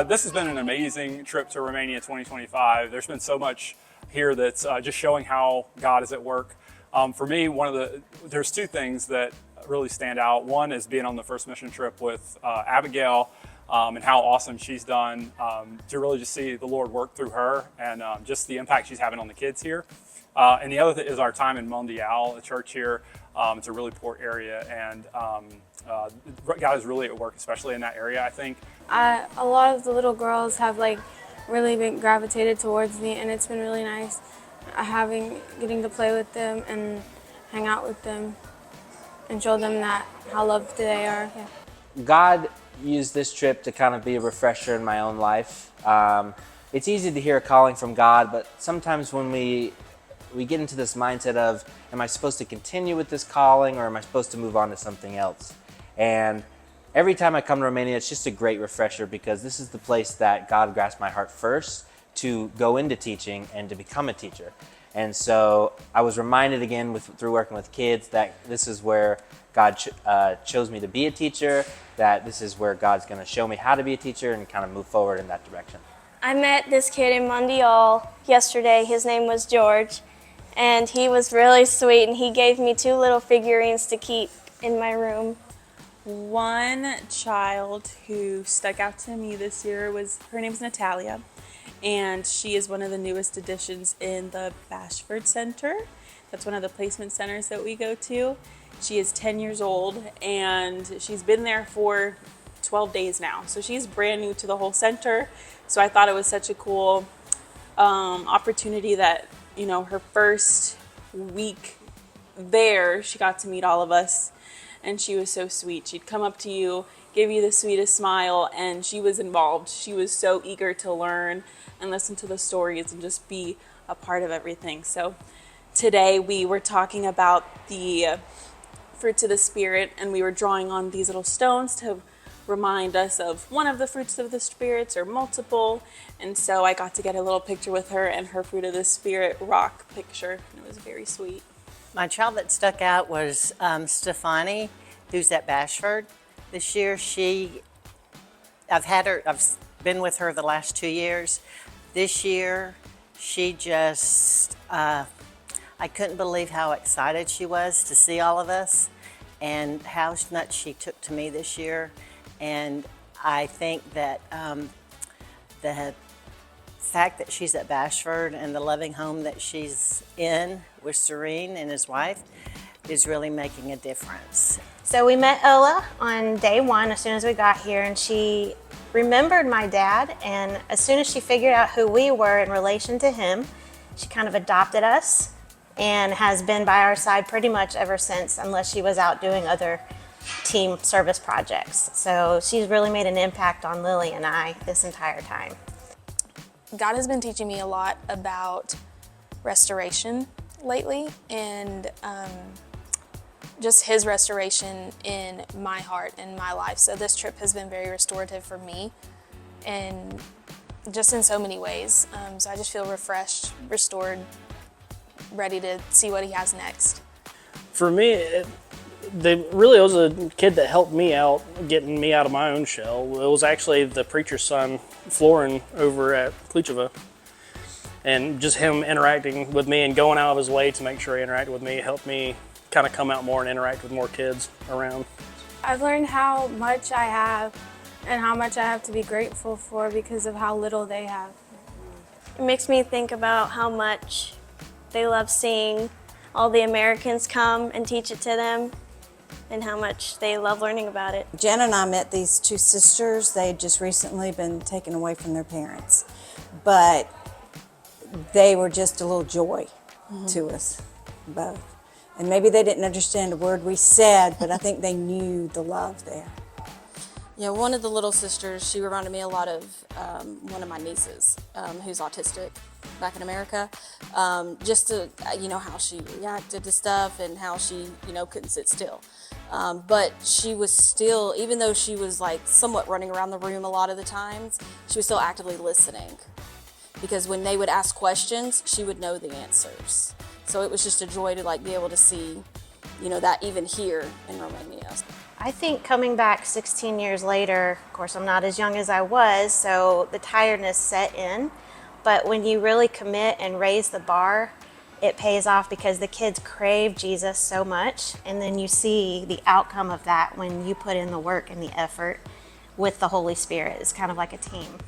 This has been an amazing trip to Romania 2025. There's been so much here that's just showing how God is at work. For me, there's two things that really stand out. One is being on the first mission trip with Abigail and how awesome she's done to really just see the Lord work through her and just the impact she's having on the kids here. And the other thing is our time in Mondial, the church here. It's a really poor area, and God is really at work, especially in that area, I think. A lot of the little girls have really been gravitated towards me, and it's been really nice getting to play with them and hang out with them and show them how loved they are. Yeah. God used this trip to kind of be a refresher in my own life. It's easy to hear a calling from God, but sometimes when we get into this mindset of, am I supposed to continue with this calling or am I supposed to move on to something else? And every time I come to Romania, it's just a great refresher because this is the place that God grasped my heart first to go into teaching and to become a teacher. And so I was reminded again through working with kids that this is where God chose me to be a teacher, that this is where God's going to show me how to be a teacher and kind of move forward in that direction. I met this kid in Mondial yesterday. His name was George, and he was really sweet, and he gave me 2 little figurines to keep in my room. One child who stuck out to me this year her name's Natalia, and she is one of the newest additions in the Bashford Center. That's one of the placement centers that we go to. She is 10 years old, and she's been there for 12 days now. So she's brand new to the whole center. So I thought it was such a cool opportunity that, her first week there, she got to meet all of us. And she was so sweet. She'd come up to you, give you the sweetest smile, and she was involved. She was so eager to learn and listen to the stories and just be a part of everything. So today we were talking about the fruits of the Spirit, and we were drawing on these little stones to remind us of one of the fruits of the Spirits or multiple. And so I got to get a little picture with her and her fruit of the Spirit rock picture. It was very sweet. My child that stuck out was Stefani, who's at Bashford. This year, I've been with her the last 2 years. This year, she just, I couldn't believe how excited she was to see all of us and how much she took to me this year. And I think that the fact that she's at Bashford and the loving home that she's in with Serene and his wife is really making a difference. So we met Ola on day 1 as soon as we got here, and she remembered my dad, and as soon as she figured out who we were in relation to him, she kind of adopted us and has been by our side pretty much ever since, unless she was out doing other team service projects. So she's really made an impact on Lily and I this entire time. God has been teaching me a lot about restoration lately, and just his restoration in my heart and my life. So this trip has been very restorative for me, and just in so many ways. So I just feel refreshed, restored, ready to see what he has next. For me, it was a kid that helped me out, getting me out of my own shell. It was actually the preacher's son, Florin, over at Klucheva. And just him interacting with me and going out of his way to make sure he interacted with me helped me kind of come out more and interact with more kids around. I've learned how much I have and how much I have to be grateful for because of how little they have. It makes me think about how much they love seeing all the Americans come and teach it to them, and how much they love learning about it. Jen and I met these 2 sisters. They had just recently been taken away from their parents, but they were just a little joy to us both. And maybe they didn't understand a word we said, but I think they knew the love there. Yeah, one of the little sisters, she reminded me a lot of one of my nieces who's autistic back in America. Just to, how she reacted to stuff and how she, couldn't sit still. But she was still, even though she was somewhat running around the room a lot of the times, she was still actively listening. Because when they would ask questions, she would know the answers. So it was just a joy to be able to see that even here in Romania. I think coming back 16 years later, of course, I'm not as young as I was, so the tiredness set in. But when you really commit and raise the bar, it pays off because the kids crave Jesus so much. And then you see the outcome of that when you put in the work and the effort with the Holy Spirit. It's kind of like a team.